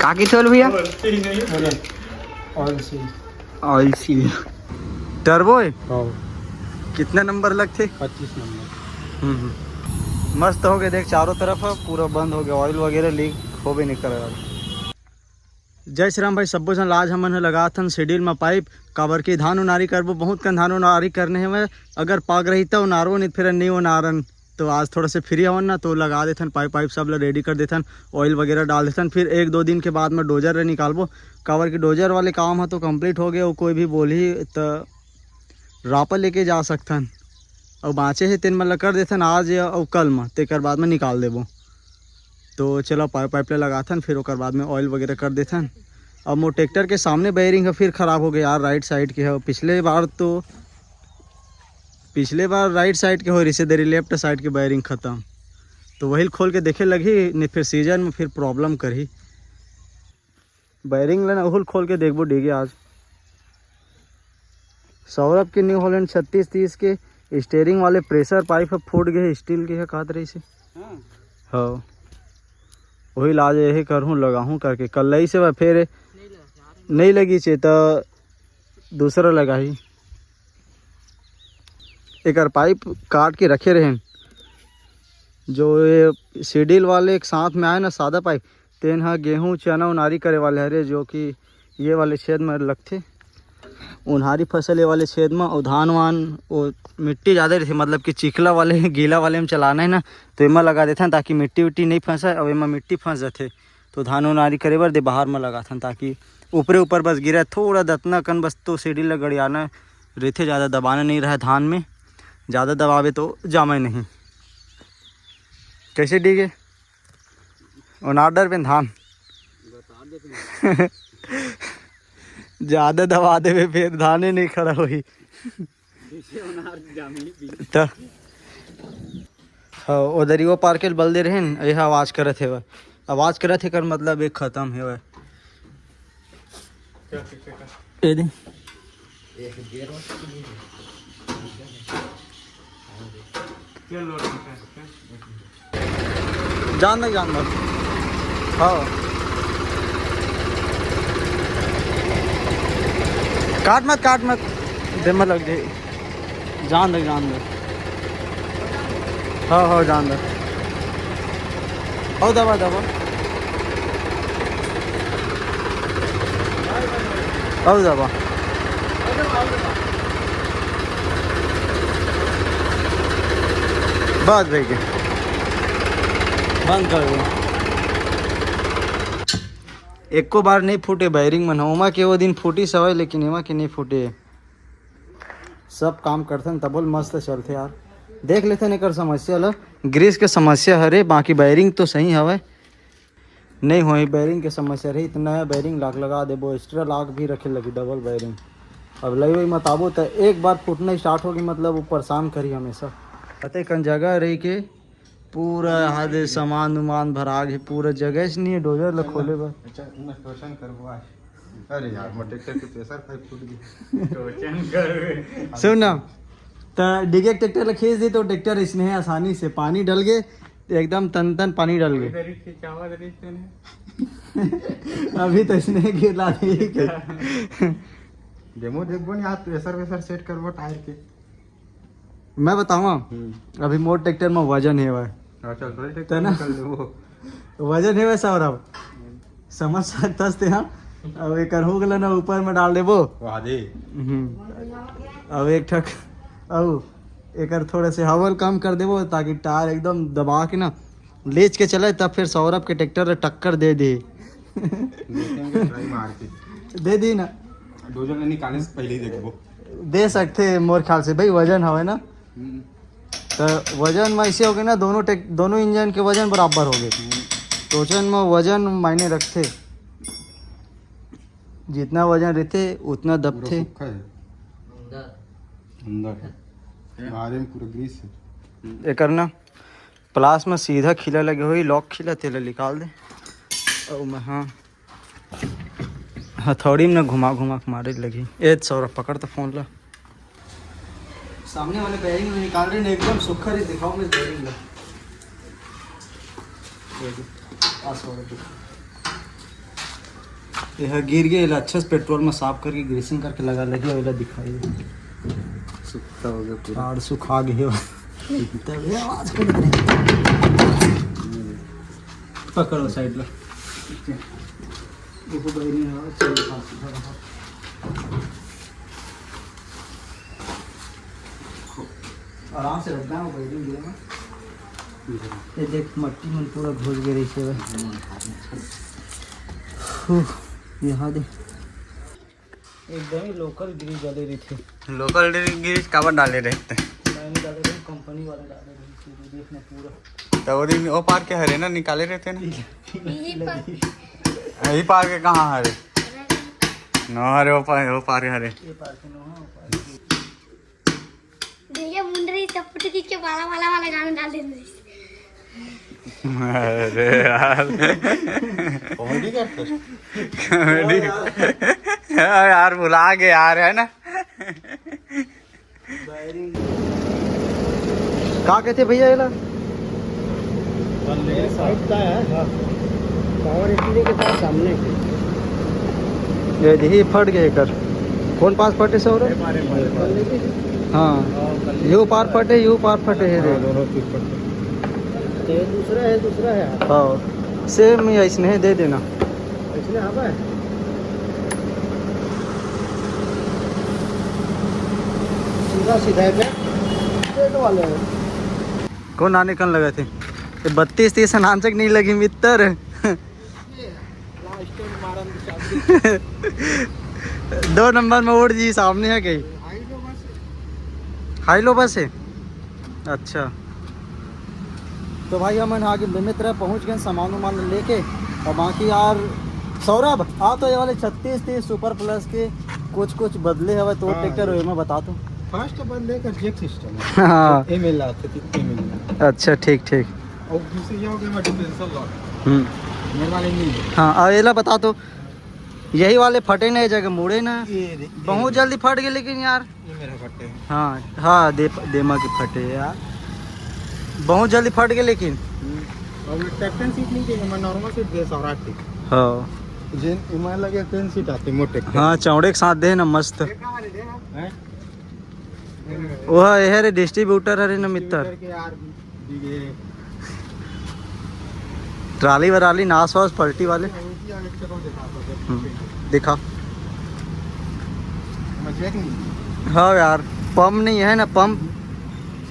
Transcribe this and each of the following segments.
काकी थोल भैया oil seal turbo है। कितने नंबर लगते? 25 नंबर। मस्त हो गए देख, चारों तरफ पूरा बंद हो गया, ऑयल वगैरह लीक हो भी नहीं करेगा। जय श्री राम भाई, सब जन आज हमन लगा थन शेड्यूल में पाइप काबर की धान उनारी करबो, बहुत कन धान उनारी करने में अगर पाग रही तो उनारो नहीं, फिर नहीं उनारन तो आज थोड़ा से फ्री हवन ना तो लगा देथन पाइप सब ला रेडी कर देथन, ऑयल वगैरह डाल देथन। फिर 1-2 दिन के बाद में डोजर निकालबो, काबर की डोजर वाले काम है तो कंप्लीट हो गया। कोई भी बोली तो रापा लेके जा सकथन और बाँचे है तेन मतलब कर देथन आज और कल में, तेकर बाद में निकाल देबो। तो चलो पाइप ले लगाथन, फिर ओकर बाद में ऑयल वगैरह कर देथन। अब वो ट्रैक्टर के सामने बैरिंग है फिर ख़राब हो गया यार, राइट साइड के है। पिछले बार राइट साइड के हो रिश्तेदारी, लेफ्ट साइड की बैरिंग ख़त्म, तो वही खोल के देखे लगी नहीं, फिर सीजन में फिर प्रॉब्लम करी। बैरिंग लेना उहुल खोल के देखबो डेगे आज। सौरभ के न्यू हॉलैंड 3630 के स्टीयरिंग वाले प्रेशर पाइप है फूट गए, स्टील के है काट रही से। हाँ वही लाज यही करूँ लगाऊँ करके, कल ही से फिर नहीं लगी चे तो दूसरा लगा ही। एक पाइप काट के रखे रहे जो ये शेड्यूल वाले एक साथ में आए ना सादा पाइप, तेन हा गेहूँ चना उनारी करे वाले हरे, जो कि ये वाले छेद में लगते उनहारी फसल ये वाले छेद में। और धान वान वो मिट्टी ज़्यादा रहती, मतलब कि चिखला वाले गीला वाले में चलाना है ना तो इमा लगा देते हैं ताकि मिट्टी विट्टी नहीं फंसा। और इमा मिट्टी फंस जाते तो धान उनारी करे बर दे बाहर में लगाथन, ताकि ऊपर बस गिरा थोड़ा दतना कन बस तो सीढ़ी लग गड़ियाना रहते, ज़्यादा दबाना नहीं रहा धान में, ज़्यादा दबावे तो जामे नहीं। कैसे डीगे ऑर्डर पे धान ज़्यादा दबा देवे फिर धाने नहीं खड़ा हुई तो हाँ उधर ही वो पार्केल बल दे रहे हैं, यह आवाज़ करत है, आवाज़ करत है कर मतलब एक ख़त्म है वह। जान दो हाँ काट मत दे मत लग जाए, जान दो हाँ जान दो। दबा बस भाई के बंद कर दो। एको बार नहीं फूटे बैरिंग में, उमा के वो दिन फूटी सवाई, लेकिन इमा के नहीं फूटे। सब काम करते तब मस्त चलते यार। देख लेते नहीं कर समस्या ला ग्रीस के समस्या हरे, बाकी बैरिंग तो सही हवे नहीं हो बैरिंग के समस्या रही। इतना बैरिंग लगा देबो, एक्स्ट्रा लाख भी रखे लगी डबल बैरिंग। अब लई वही मत आबो तो एक बार फूटना स्टार्ट होगी, मतलब वो परेशान करी हमेशा। पता कन जगह रही के पूरा हाथ सामान उमान भरा गए, पूरा जगह से नहीं है डोजर ल खोले बा। अरे यार ट्रैक्टर के प्रेशर पाइप फूट गई। सुन ना तो डिगे ट्रैक्टर खींच दी तो ट्रैक्टर इसमें है आसानी से पानी डल गए, एकदम तन पानी डल गए। अभी तो इसने गिरा डेमो देखबो नहीं, आज प्रेशर वेशर सेट करबो टायर के। मैं बताऊँ अभी मोर ट्रैक्टर में वजन है वह, चल ना वजन है वैसा, और अब समझ सकता थे हाँ। अब एक हो गया ना ऊपर में डाल देबो अब एक ठक एक थोड़े से हवल कम कर देबो, ताकि टायर एकदम दबा के ना लेच के चले, तब फिर सौरभ के ट्रैक्टर टक्कर दे दे दे दी ना डोजर निकालने से पहले ही देखबो दे सकते मोर ख्याल से भाई, वजन हवे ना तो वजन में ऐसे हो गए ना, दोनों इंजन के वजन बराबर हो गए। टोचन में वजन मायने रखते, जितना वजन रहते उतना दबते। एक करना प्लास में सीधा खिला लगे हुई, लॉक खिला तेला निकाल दे और मैं हाँ हथौड़ी में घुमा के मारे लगी। ए सौरभ पकड़ तो फोन ला, सामने वाले बैरिंग में निकाल रहे हैं एकदम सुखर ही दिखाओ मैं बैरिंग ला। यह गिर गए अच्छे से पेट्रोल में साफ करके ग्रीसिंग करके लगा लगे वाला दिखाई सूखा हो गया पूरा। और सुखा गए तब आवाज कर रहे पकड़ो साइड लो देखो भाई नहीं चल आराम से रखना है भाई दिन ये देख मट्टी में पूरा घुस गई रही है यहाँ दे एकदम ही लोकल गिरी डाले रही थी लोकल गिरीज काबर डाले रहते मैंने डाले रही कंपनी वाले डाले रही थी देखना पूरा तो वो दिन वो पार के हरे ना निकाले रहते ना यही पार के कहाँ हरे नो हरे वो पार के हरे ये पार के नो है देखिए मुंडरी चपटी खींच के वाला वाला वाला गाना डाल देते अरे यार कॉमेडी करते कॉमेडी यार बुला के यार है ना कहाँ कहते भैया ये सामने ये देखिए फट गए कर कौन पास फटे से और हाँ यू पार फटे यू पार फटे है दूसरा है हाँ सेम ही ऐसने है दे देना ऐसने हाँ भाई सीधा है वाले कौन आने कन लगे थे 32-30 नानचक नहीं लगी मित्र 2 नंबर में उड़ जी सामने है कहीं हाई लो बस है अच्छा तो भाई हम आगे मित्र पहुंच गए सामान वामान लेके और बाकी यार सौरभ आ तो ये वाले 36-30 सुपर प्लस के कुछ बदले हवे तो ट्रैक्टर हुए मैं बता दूं फर्स्ट बदले का जेक सिस्टम हाँ एमएल आते थे एमएल अच्छा ठीक और दूसरी ये हो गया डिफरेंशियल लॉक मेरे वाले नहीं हाँ अब ये बता दो यही वाले फटे ना जगह मुड़े ना ये बहुत जल्दी फट गए लेकिन यार मेरा फटे हैं हाँ देमा के फटे यार बहुत जल्दी फट गए लेकिन और कैप्टन सीट नहीं चाहिए मैं नॉर्मल सीट दे सौराठ थी हाँ जिन इमाल लगे 10 सीट आती मोटे हाँ चौड़े के साथ दे ना मस्त हैं वह है रे डिस्ट्रीब्यूटर है ना मित्र के यार ये ट्राली वराली नास वास पलटी वाले दिखा मैं चेक नहीं हाँ यार पंप नहीं है ना पंप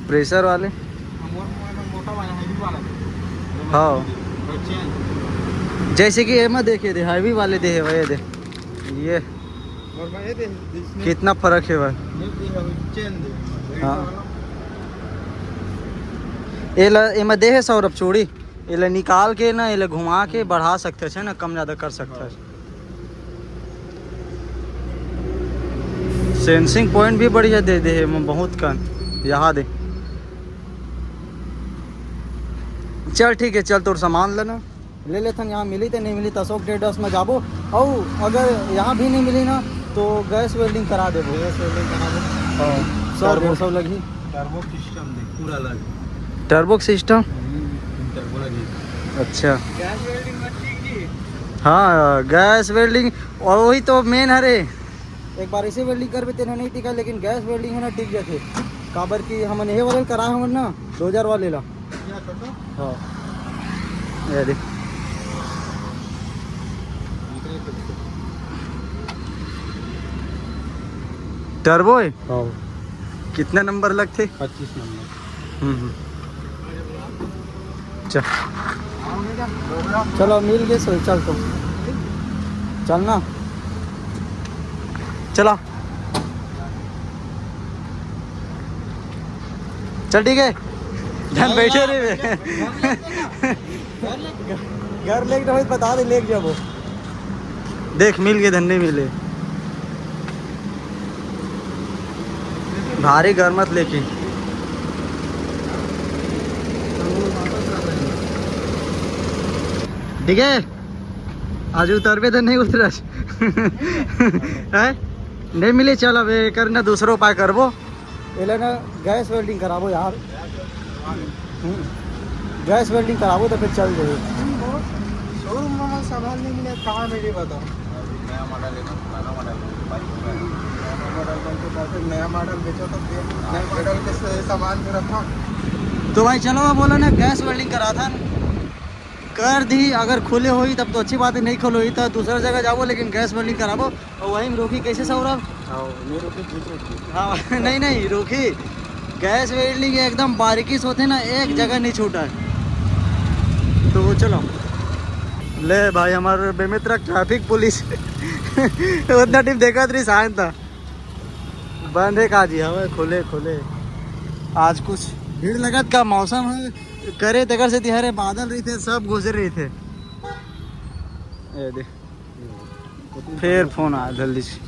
प्रेशर वाले मोटा वाला हैवी वाला हाँ जैसे कि ये मैं देखे दे हैवी वाले दे है वह दे ये और मैं ये दे कितना फर्क है वह चेन दे हाँ ये मैं दे है सौरभ चूड़ी ये निकाल के ना ये घुमा के बढ़ा सकते हैं ना कम ज़्यादा कर सकते हैं सेंसिंग पॉइंट भी बढ़िया दे दे है मैं बहुत कम यहाँ दे चल ठीक है चल तोर सामान लेना ले लेथन यहाँ मिली तो नहीं मिली तो अशोक ट्रेडर्स में जाबो और अगर यहाँ भी नहीं मिली ना तो गैस वेल्डिंग करा देबो गैस वेल्डिंग करा दो हाँ 100 लगी टर्बो सिस्टम दे पूरा अलग टर्बो सिस्टम टर्बो लगी अच्छा गैस वेल्डिंग मत ठीक जी हाँ गैस वेल्डिंग और वही तो मेन है रे एक बार इसे वेल्डिंग कर भी तेना नहीं टिका लेकिन गैस वेल्डिंग होना टिक जाते काबर की हमने ये वाले करा हमन ना 2000 वाले ला क्या छोटो हाँ ये देख टर्बो है हाँ कितने नंबर लगते 25 नंबर चलो मिल गए सो चल तो चलना चला चल ठीक है धन बैठे रे घर लेके तो बता दे लेके जाबो देख मिल गए धन नहीं मिले भारी घर मत लेके ठीक है आज उतर पे तो नहीं उतरा है नहीं मिले चल अब करना दूसरा उपाय करबो एले ना गैस वेल्डिंग कराबो यार गैस वेल्डिंग कराबो तो फिर चल जाए शोरूम में सामान नहीं मिले कहाँ मिले बताओ नया मॉडल है ना, पुराना मॉडल है, बाइक नया मॉडल बेचो तो नए मॉडल के सामान में रखो। तो भाई चलो बोलो ना, गैस वेल्डिंग करा था कर दी। अगर खुले हुई तब तो अच्छी बात है, नहीं खुले हुई तो दूसरा जगह जाओ, लेकिन गैस वेल्डिंग कराबो। और वहीं में रोकी कैसे सौरभ? हाँ नहीं नहीं रोकी, गैस वेल्डिंग एकदम बारीकी से होते ना, एक जगह नहीं छूटा है। तो वो चलो ले भाई, हमारे बेमित्र ट्रैफिक पुलिस उतना टिप देखा थी शायद था बंद है काजी, हवा खुले खुले। आज कुछ भीड़ लगत का मौसम है, करे तकर से तिहारे बादल रही थे, सब गुजर रहे थे। ये देख फिर फोन आया जल्दी से।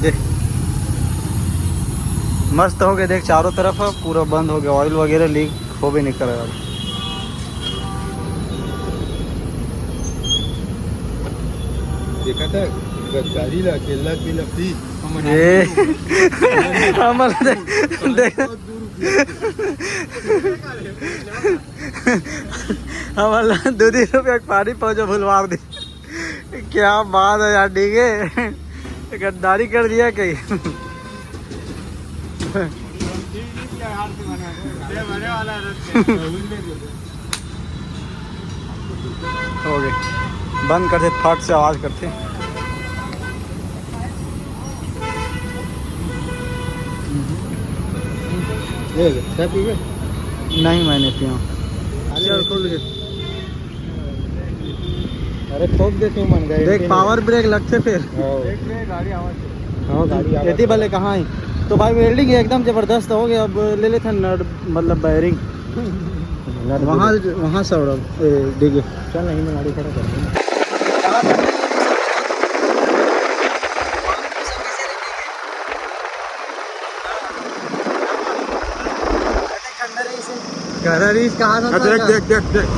देख मस्त हो गया, देख चारों तरफ है पूरा बंद हो गया, ऑयल वगैरह लीक हो भी नहीं कर रहा। देखा था गद्दारी ला केला की लपटी ये अमल देख अमल 2-3 रुपया पानी पहुँचो भुलवा दी। क्या बात है यार, ठीक गद्दारी कर दिया कहीं। हो गए बंद करते, फट से आवाज करते। नहीं मैंने पिया। चल खुल गए, अरे ठोक दे तू मन गए। देख पावर ब्रेक लगते फिर। गाड़ी आवाज। हाँ गाड़ी इतनी भले कहाँ आई। तो भाई वेल्डिंग एकदम ज़बरदस्त हो गया। अब ले लेते हैं नट, मतलब बैरिंग वहाँ सौरभ डिगे। चल नहीं मैं गाड़ी खड़ा कर कहाँ देख देख देख देख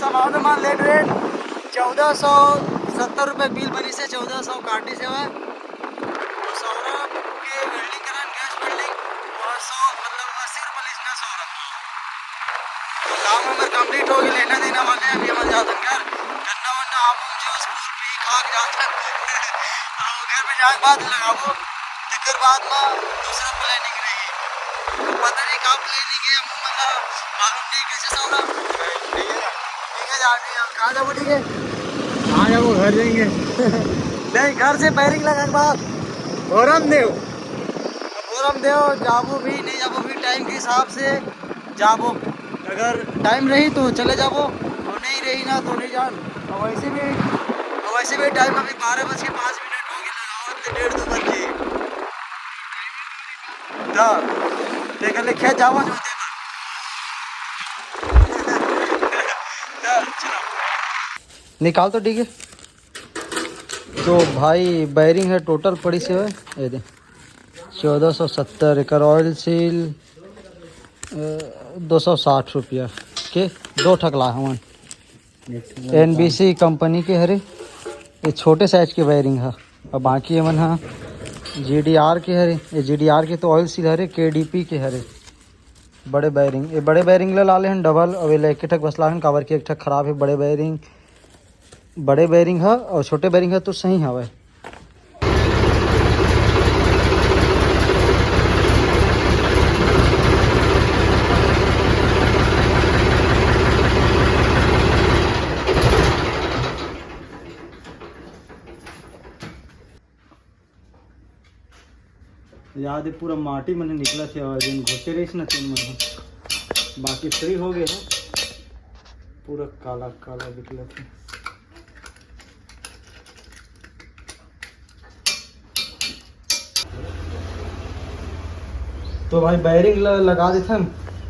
सामान लेट रेट 1470 रुपये बिल बनी से 1400 काटी से हुआ। तो सौरभ के वेल्डिंग करान गैस वेल्डिंग 100 मतलब 80 रुपये लीजना सौरभ। तो काम हमारे कंप्लीट हो गया, लेना देना वाले अभी हम जाते हैं घर। गन्ना वन्ना आप मुझे स्कूल भी खा के जाते हैं घर में जाके बाद लगाबो। फिर बाद में दूसरा प्लानिंग रही, पता नहीं कहाँ प्लानिंग है, मतलब मालूम नहीं कैसे सौरभ। कहाँ जाओ? ठीक है कहाँ जाओ? घर जाएंगे। नहीं घर से बैरिंग लगा के बाद बोरम देव जाबो भी नहीं जाबो भी टाइम के हिसाब से जाबो। अगर टाइम रही तो चले जाबो और नहीं रही ना तो नहीं जान। और वैसे भी टाइम अभी 12:05 हो गया, 1:30 बज गए। देख लिखे जाओ जो निकाल तो ठीक है। तो भाई बैरिंग है टोटल पड़ी से है ये दे 1470 एक ऑयल सील 260 रुपया के 2 ठकला हवन NBC कंपनी के हरे। ये छोटे साइज के बैरिंग है और बाकी मन हाँ GDR के हरे। ये GDR के तो ऑयल सील हरे, KDP के हरे बड़े बैरिंग। ये बड़े बैरिंग ला ले हैं डबल और वे एक ठक बस ला काबर के एक ठक खराब है। बड़े बैरिंग है और छोटे बैरिंग है तो सही है भाई। याद है पूरा माटी मैंने निकला थे और दिन घुसे रही ना 3 महीने बाकी फ्री हो गया पूरा काला काला निकला था। तो भाई बैरिंग लगा देते हम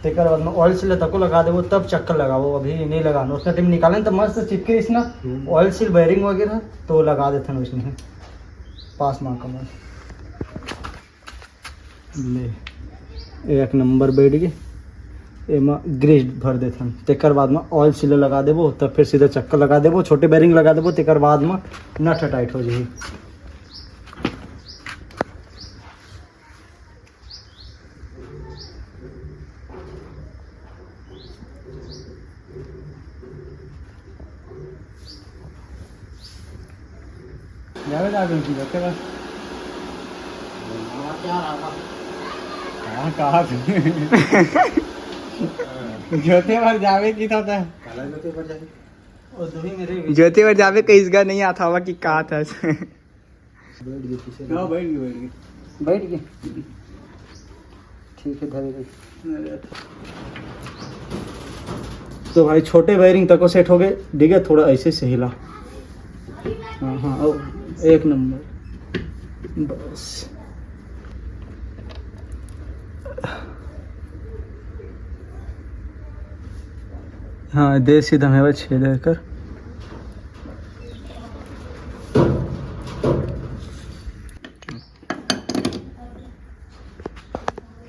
तेकर बाद में ऑयल सील तको लगा देवो तब चक्कर लगाओ, अभी नहीं लगाना उतना टाइम निकालें तो मस्त चिपके इसना ऑयल सील बेयरिंग वगैरह तो लगा देते हैं उसमें पास माँ का मस्त ले एक नंबर बैठ गए एमा ग्रीस भर देते हैं। तेकर बाद में ऑयल सील लगा देवो तब फिर सीधा चक्कर लगा देवो, छोटे बेयरिंग लगा देवो, तेकर बाद में नट टाइट हो जाए। जावेद आ गई थी बच्चे बस हाँ कहा जोते बार जावे की था और दूरी मेरे जोते बार जावे कहीं इसका नहीं आता हुआ कि कहा था बैठ गए ठीक है धरे। तो भाई छोटे वायरिंग तक सेट हो गए, ठीक है थोड़ा ऐसे से हिला। हाँ हाँ एक नंबर बस। हाँ दे सीधा है छेद कर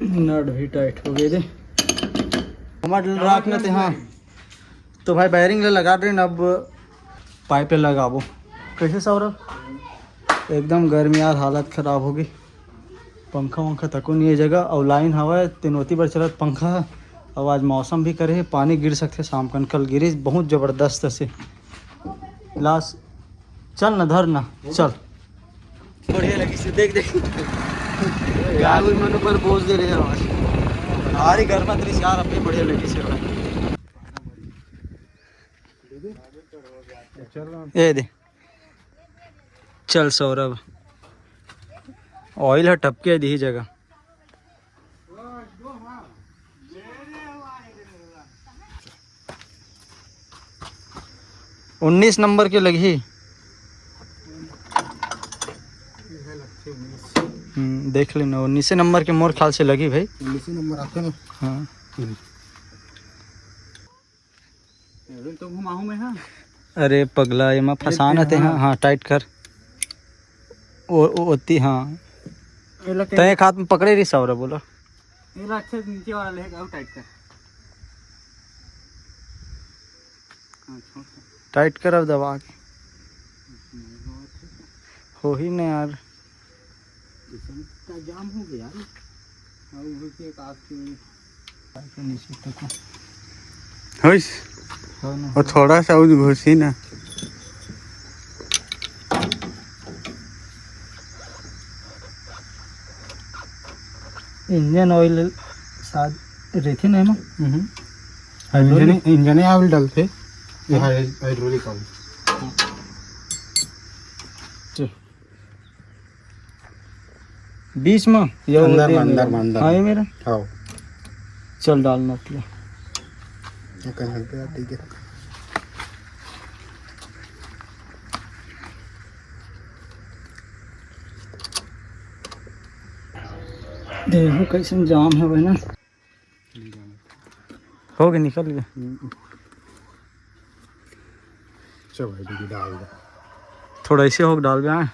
नट भी टाइट हो गए थे हमारे रखने थे। हाँ तो भाई वायरिंग लगा रहे अब पाइप लगाबो कैसे सौरभ, एकदम गर्मी यार हालत ख़राब होगी। पंखा वंखा तको नहीं है जगह और लाइन हवा है तिनोती पर चलत पंखा है। अब आज मौसम भी करे पानी गिर सकते शाम कन, कल गिरी बहुत ज़बरदस्त से। लास्ट चल ना धर ना चल बढ़िया लगी से देख देख यार मन पर बोझ दे रहे हैं हारी घर में तेरी यार अपनी बढ़िया लगी से ये दे चल सौरभ ऑयल है टपके दी जगह। उन्नीस नंबर के लगी देख लेना 19 नंबर के मोर ख्याल से लगी भाई 19 नंबर आते ना। हाँ तो घुमाऊं मैं। हाँ अरे पगला ये मैं फंसाना थे। हाँ हाँ टाइट कर ओती। हाँ तो एक हाथ में पकड़े रही सौरभ बोलो अच्छे नीचे वाला लेगा टाइट कर। टाइट कर अब दबा के हो ही नहीं यार जाम हो गया नीचे तक और थोड़ा सा उस घुसी ना इंजन ऑयल शायद रहती नहीं ना इंजन ऑयल डालते ये हाइड्रोलिक ऑयल। बीच में या अंदर में, अंदर में, अंदर हाँ ये में। मेरा हाँ चल डालना तो ठीक है। देखो कैसे जाम है भाई ना हो गया निकल गया। चल भाई दीदी डाल दे थोड़ा ऐसे हो डाल गया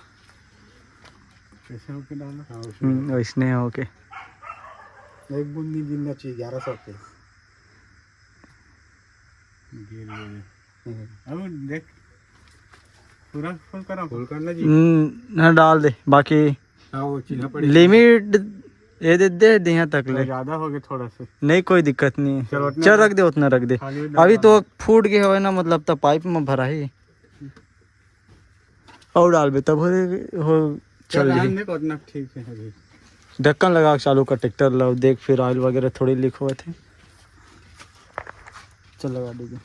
कैसे होके डालना। हाँ उसमें वैसने हो के एक बूंद नहीं गिरना चाहिए 1100 पे गिर गए। अब देख पूरा फुल करा फुल करना जी। ना डाल दे बाकी हाँ वो चिन्ह पड़ी लिमिट ये दे यहाँ तक ले ज्यादा हो गया थोड़ा सा। नहीं कोई दिक्कत नहीं है चल उतना चल रख दे उतना रख दे। खाली अभी तो फूट गया है ना मतलब तब पाइप में भरा ही और डाल बे तब हो चल जाए। देखो उतना ठीक है अभी ढक्कन लगा के चालू कर ट्रैक्टर लो देख फिर ऑयल वगैरह थोड़ी लीक हुए थे। चल लगा दीजिए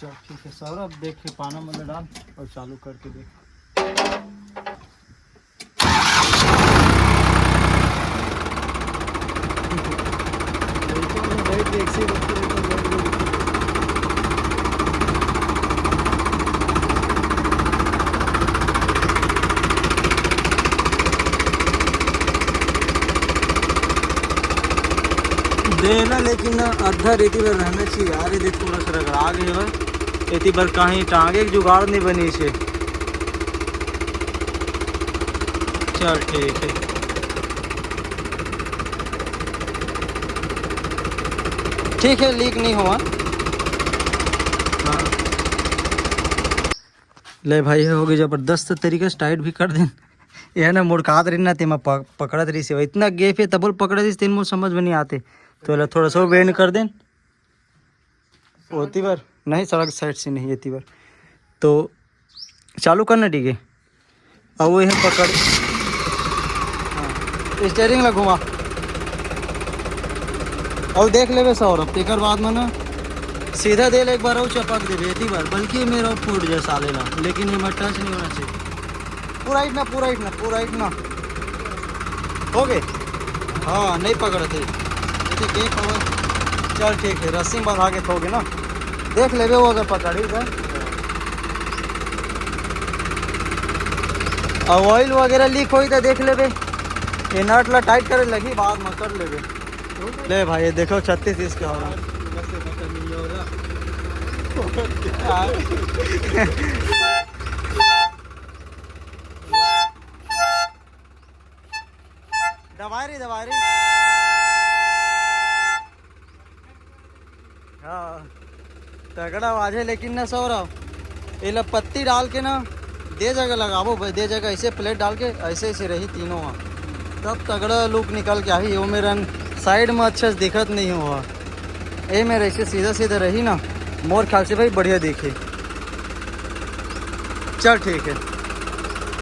चल ठीक है सौरभ देख के पाना मतलब डाल और चालू करके देख। देना लेकिन अद्धा रेती पर रहना चाहिए यार। ये थोड़ा सा रगड़ा गए भाई रेती पर कहीं टांगे जुगाड़ नहीं बनी से। चल ठीक है। ठीक है लीक नहीं हुआ। हाँ। ले भाई हो गई जबरदस्त तरीके से टाइट भी कर दें। यह ना मुड़कात रही ना तेमा पकड़त रही से इतना गेप है तब पकड़ दी तेन मुझे समझ में नहीं आते तो थोड़ा सा बेंड कर दें होती बार नहीं सड़क साइड से नहीं येती बार तो चालू करना ठीक है। अब वो है पकड़ हाँ स्टेयरिंग ला घुमा और देख ले सौरभ तेकर बाद में ना सीधा दे ले एक बार और चपक दे बेती बार बल्कि मेरा फूट जाए साले ला लेकिन ये मट्टा से नहीं होना चाहिए। पूरा इतना हो गए। हाँ नहीं पकड़ते ठीक है। चल ठीक है रस्सी बंधा के थोगे ना देख ले वो अगर पकड़ी तो। अब ऑयल वगैरह लीक हो तो देख ले ये नट ला टाइट करे लगी बाद में कर ले ले भाई ये देखो 36 इसके हो रहा दवाई हाँ तगड़ा आवाज है लेकिन ना सौरभ ये पत्ती डाल के ना दे जगह लगाबो भाई दे जगह ऐसे प्लेट डाल के ऐसे रही तीनों वहाँ तब तगड़ा लुक निकल के आई। वो मेरा साइड में अच्छा से दिखत नहीं हुआ ये मेरा ऐसे सीधा रही ना मोर ख्याल से भाई बढ़िया दिखे। चल ठीक है।